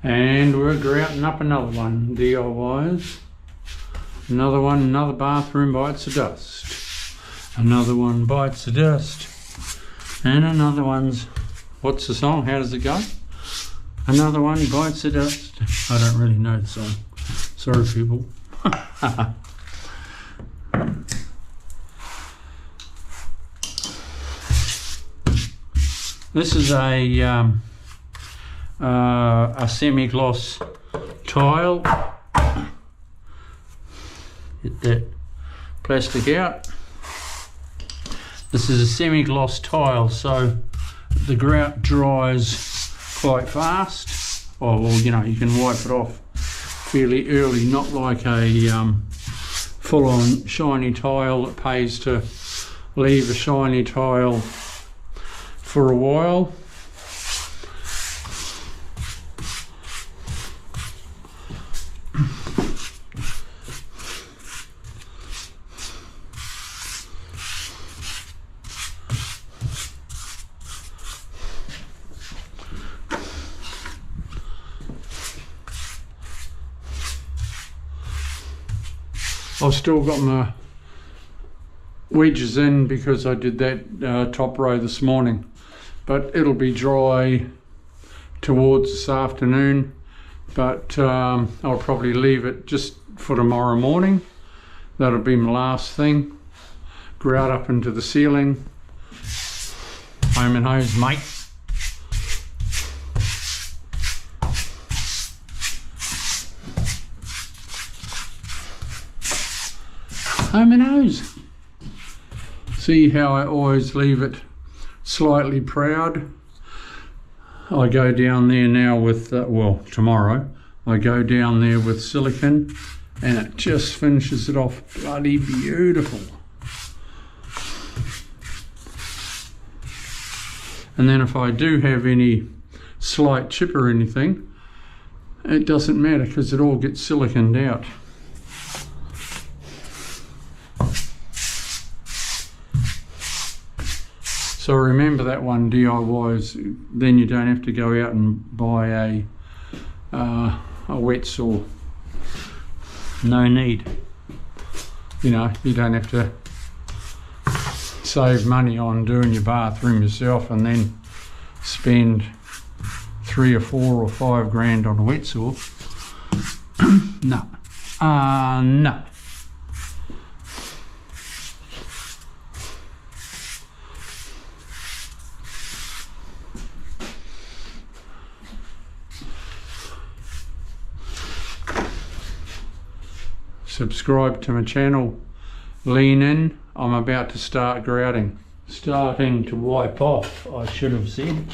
And we're grouting up another one, DIYers. Another one, another bathroom bites the dust. Another one bites the dust. And another one's, what's the song? How does it go? Another one bites the dust. I don't really know the song. Sorry, people. This is a semi-gloss tile. Get that plastic out. This is a semi-gloss tile, so the grout dries quite fast. Oh, well, you know, you can wipe it off fairly early, not like a full-on shiny tile that pays to leave a shiny tile for a while. I've still got my wedges in because I did that top row this morning, but it'll be dry towards this afternoon, but I'll probably leave it just for tomorrow morning. That'll be my last thing. Grout up into the ceiling. Home and hose, mate. Home and hose. See how I always leave it slightly proud? I go down there now with, well, tomorrow, I go down there with silicone and it just finishes it off bloody beautiful. And then if I do have any slight chip or anything, it doesn't matter because it all gets siliconed out. So remember that one, DIYs, then you don't have to go out and buy a wet saw. No need. You know, you don't have to save money on doing your bathroom yourself and then spend 3 or 4 or 5 grand on a wet saw. No. No. Subscribe to my channel, lean in. I'm about to start grouting. Starting to wipe off, I should have said.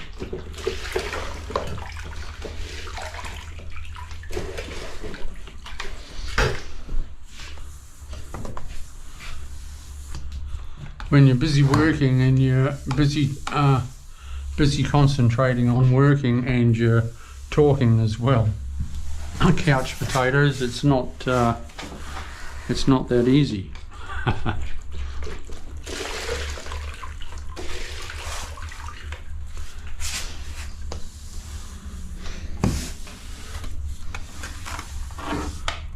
When you're busy working and you're busy concentrating on working and you're talking as well. Couch potatoes, it's not that easy.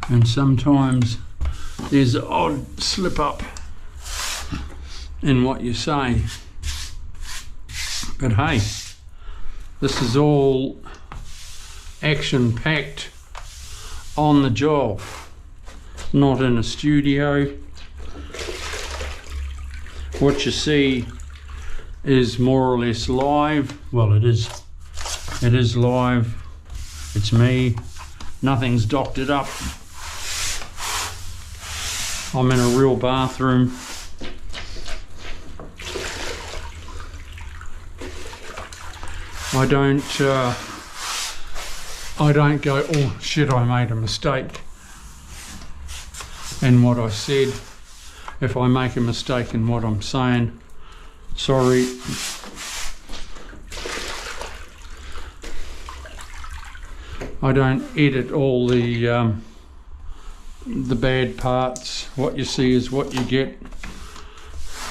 And sometimes there's an odd slip up in what you say. But hey, this is all action packed on the job. Not in a studio. What you see is more or less live. Well, it is live. It's me. Nothing's doctored up. I'm in a real bathroom. I don't go, oh shit, I made a mistake in what I said. If I make a mistake in what I'm saying, sorry. I don't edit all the bad parts. What you see is what you get.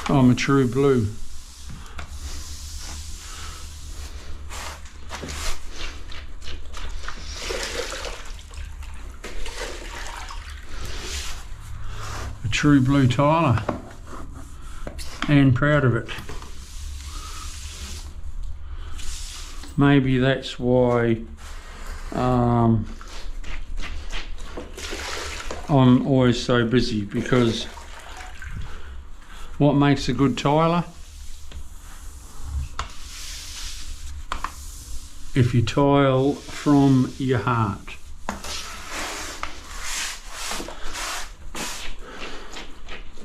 I'm a true blue. true blue tiler and proud of it. Maybe that's why I'm always so busy, because what makes a good tiler? If you tile from your heart.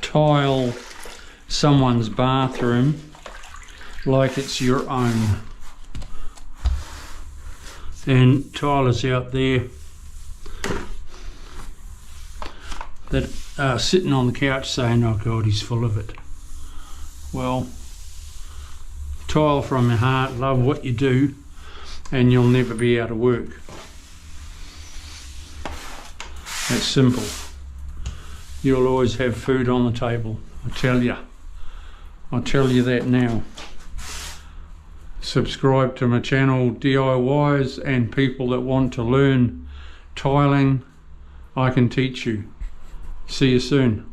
Tile someone's bathroom like it's your own. And tilers out there that are sitting on the couch saying, oh God, he's full of it. Well, tile from your heart, love what you do, and you'll never be out of work. It's simple. You'll always have food on the table, I tell you. I'll tell you that now. Subscribe to my channel, DIYers and people that want to learn tiling. I can teach you. See you soon.